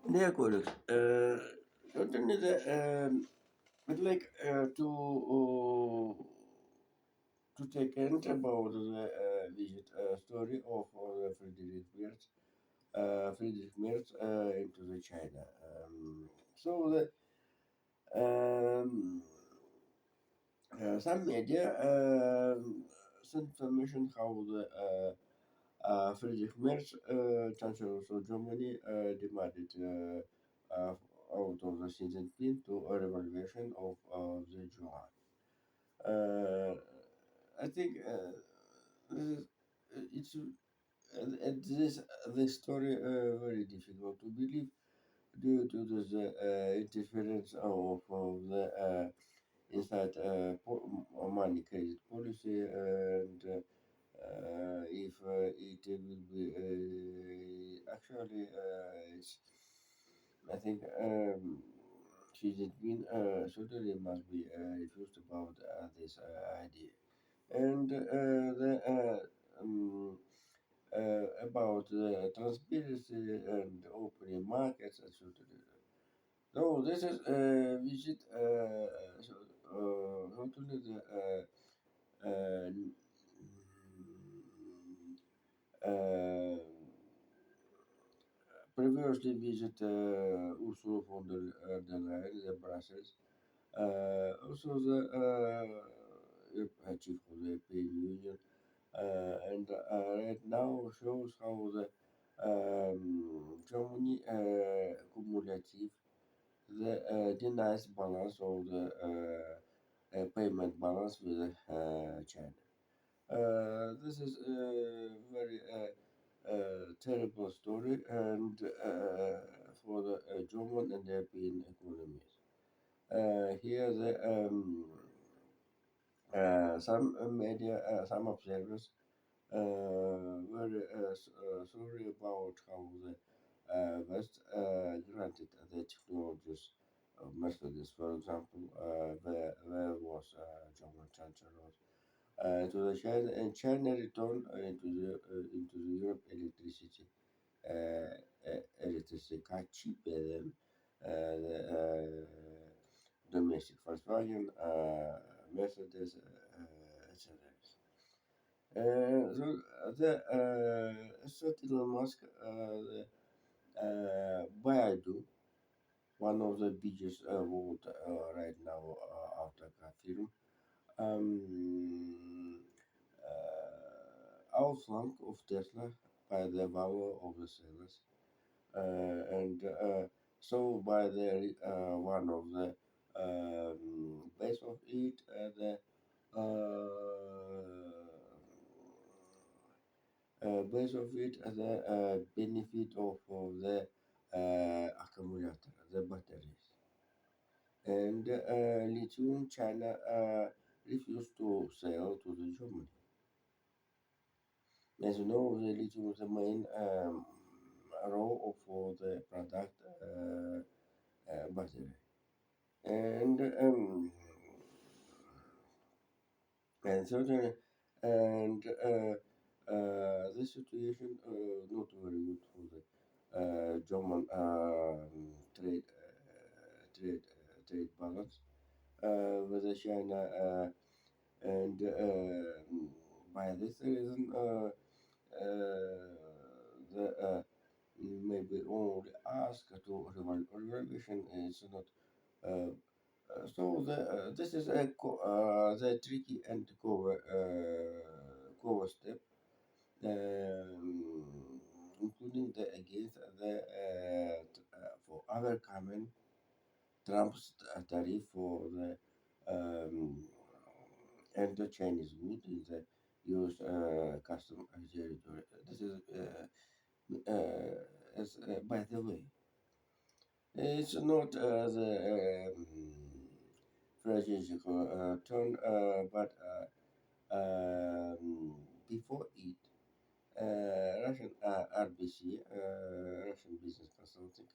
Dear colleagues, certainly I'd like to take hint about the visit story of Friedrich Merz into the China. So the um, some media sent information how the Friedrich Merz, Chancellor of Germany, demanded out of the Xi Jinping to a revaluation of the yuan. Uh, I think this is, it's this story very difficult to believe due to the interference of the inside money credit policy and if it will be actually I think Xi Jinping certainly must be refused about this idea and about transparency and opening markets etc. So this is visit certainly the uh, uh, previously visit Ursula der Leyen, the Brussels, also the chief of the European Union, and right now shows how the Germany cumulative the nice balance of the payment balance with China. This is a very terrible story and for the German and European economies. Here, some media, some observers were sorry about how the West granted the technologies of Mercedes, for example, where was German Chancellor to the China and China return into the Europe electricity car cheaper than the domestic Volkswagen, Mercedes, etc. So Elon Musk, Baidu, one of the biggest world right now after film, um, outflank of Tesla by the value of the sellers, and so by the one of the base of it, the base of it, the benefit of the accumulator, the batteries, and lithium China refused to sell to the Germany. As you know, the lithium is the main raw for the product battery. And certainly, and this situation not very good for the German trade balance with the China and by this reason the maybe only ask to revaluation is not uh, this is the tricky and cover step, including the against the for other common Trump's tariff for the um, and the Chinese good in the U.S. custom territory. This is by the way, it's not the strategical turn, but before it, Russian RBC, Russian Business Consulting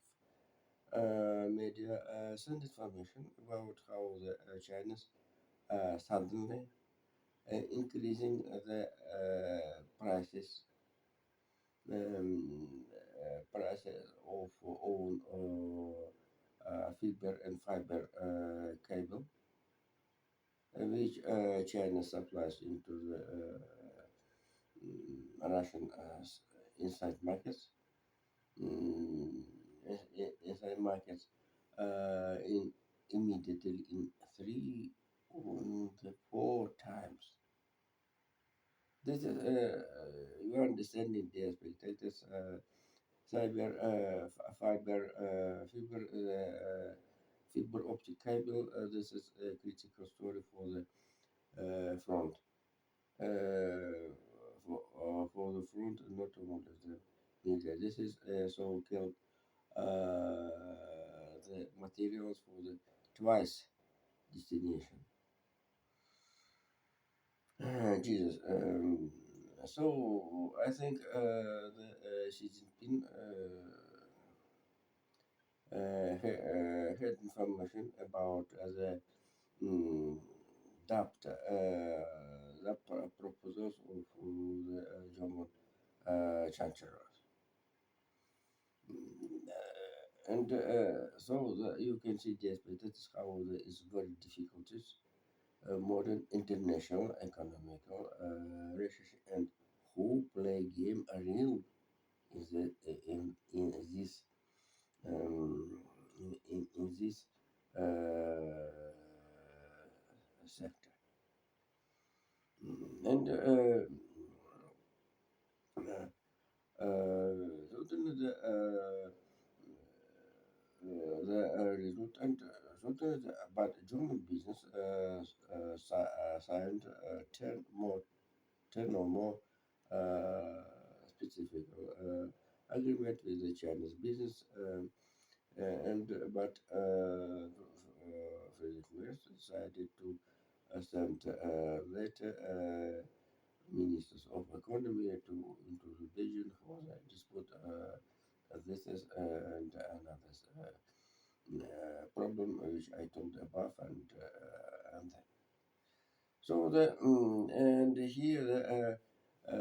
media sent information about how the Chinese suddenly increasing the prices prices of own fiber and fiber cable, which China supplies into the Russian inside markets. Mm, inside markets in immediately in three and four times. This is you are understanding the spectators. Fiber optic cable. This is a critical story for the front. For the front and not only the media. This is so-called the materials for the twice destination. Jesus. So I think the Xi Jinping had information about the mm, proposals of the German chancellor. You can see this, but that's how it's very difficult. Modern international economical relationship and who play game a role in in this um, in this sector. And certainly the resultant certainly but German business signed 10 or more specific agreement with the Chinese business, and but Frederick Merz decided to send later ministers of economy into the region for the dispute. This is and another problem which I told above, and so and here uh,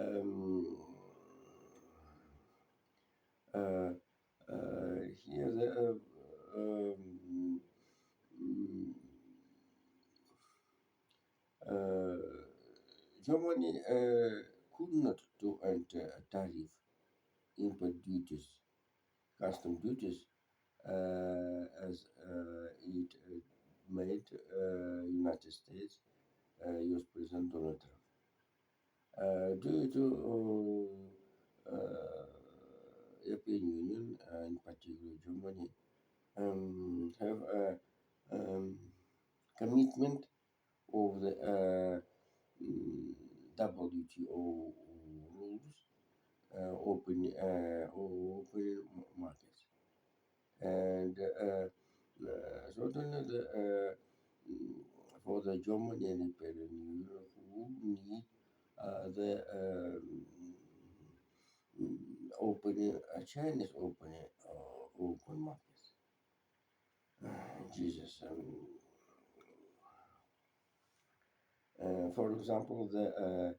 here mm, uh, Germany could not to enter a tariff import duties, custom duties, as it made United States US President Donald Trump. Due to European Union, in particular Germany, have a commitment of the WTO rules, open markets, and certainly for the Germany and European Union who need the opening Chinese open markets. Jesus. For example, the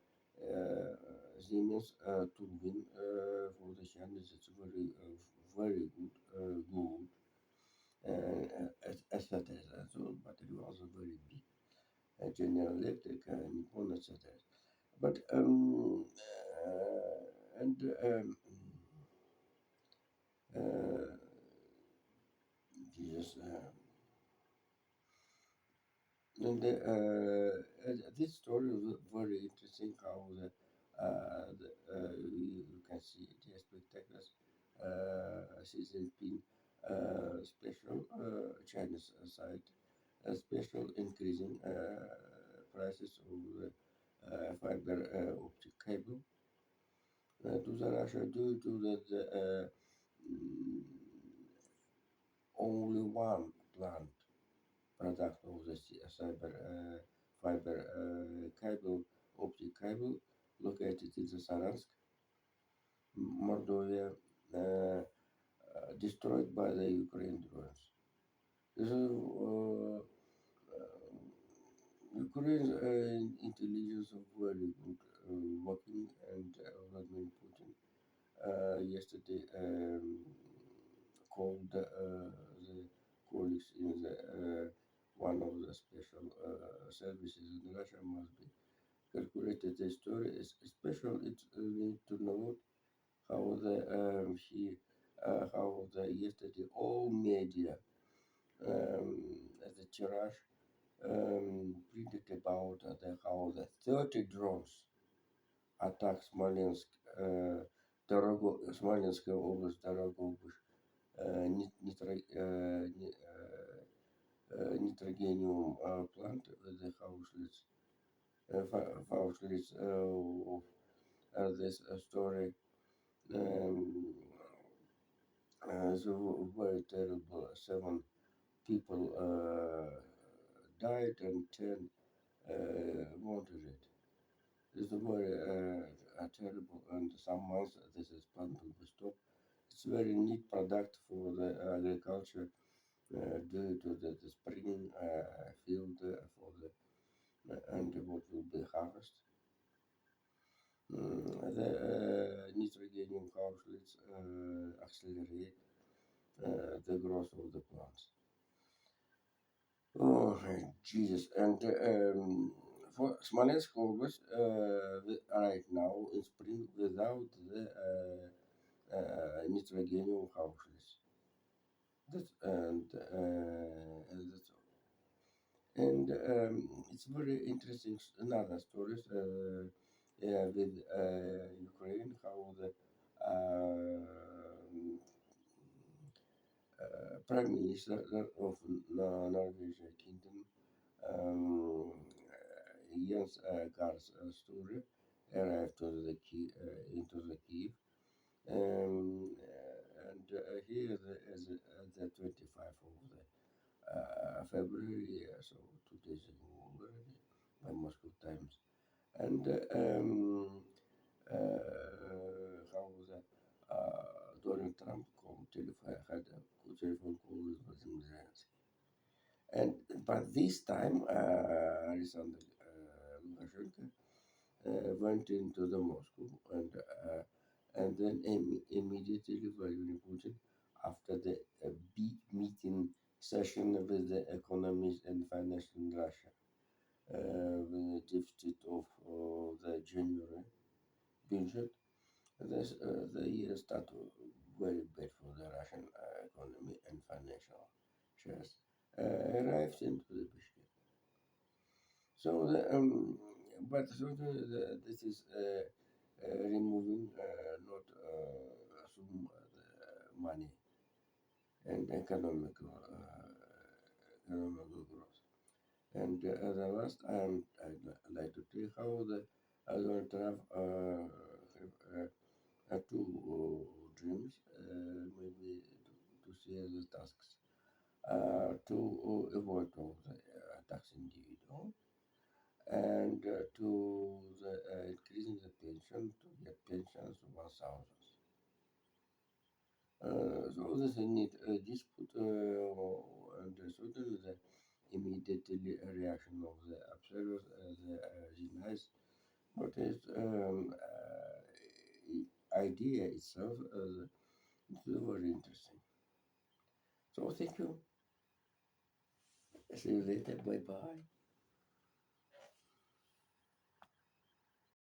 Siemens turbine for the Chinese is very good etc. So battery was very big. General Electric, Nippon, etc. But and uh, Jesus. And this story is very interesting. How you can see the spectacles, Xi Jinping special Chinese side, special increasing prices of the fiber optic cable to the Russia due to mm, only one plant product of the cyber fiber optic cable located in the Saransk, Mordovia, destroyed by the Ukraine drones. This is Ukraine's intelligence of very good working, and Vladimir Putin yesterday called the colleagues in the one of the special services in Russia must be calculated. The story is special. It need to know how the how the yesterday all media the tirage printed about how the 30 drones attack Smolensk, Smolensk область, Dorogobush, nitrogenium plant with the Auschwitz of this story. Um, so very terrible. Seven people died and 10 wanted it. This is very terrible, and some months this is plant will be stopped. It's very neat product for the agriculture due to the spring field for the and what will be harvest. The nitrogen harvests accelerate the growth of the plants. Oh, Jesus. And for Smolensk August, right now in spring without the nitrogen houses. And that's all. And it's very interesting. Another stories with Ukraine, how the Prime Minister of Norwegian Kingdom, um, Jens Gars Sture, arrived to the into the Kiev. And here is the 25th of the February, so 2 days ago already by Moscow times. And how was that? Donald Trump had a telephone call with Vladimir Zelensky. And but this time, Alexander Lukashenko went into the Moscow and then immediately Vladimir Putin after the big meeting session with the economists and financial in Russia with the deficit of the January budget. The year started very bad for the Russian economy and financial shares. Arrived into the Bishkek. So this is removing not assume the money and economical growth. And the last, I'd like to tell how the Donald Trump have two dreams, maybe to share the tasks, to avoid all the tax individual and to the increasing the pension to get pensions 1,000. So this need dispute and certainly the immediate reaction of the observers the denies what is idea itself it's very interesting. So thank you. See you later. Bye bye.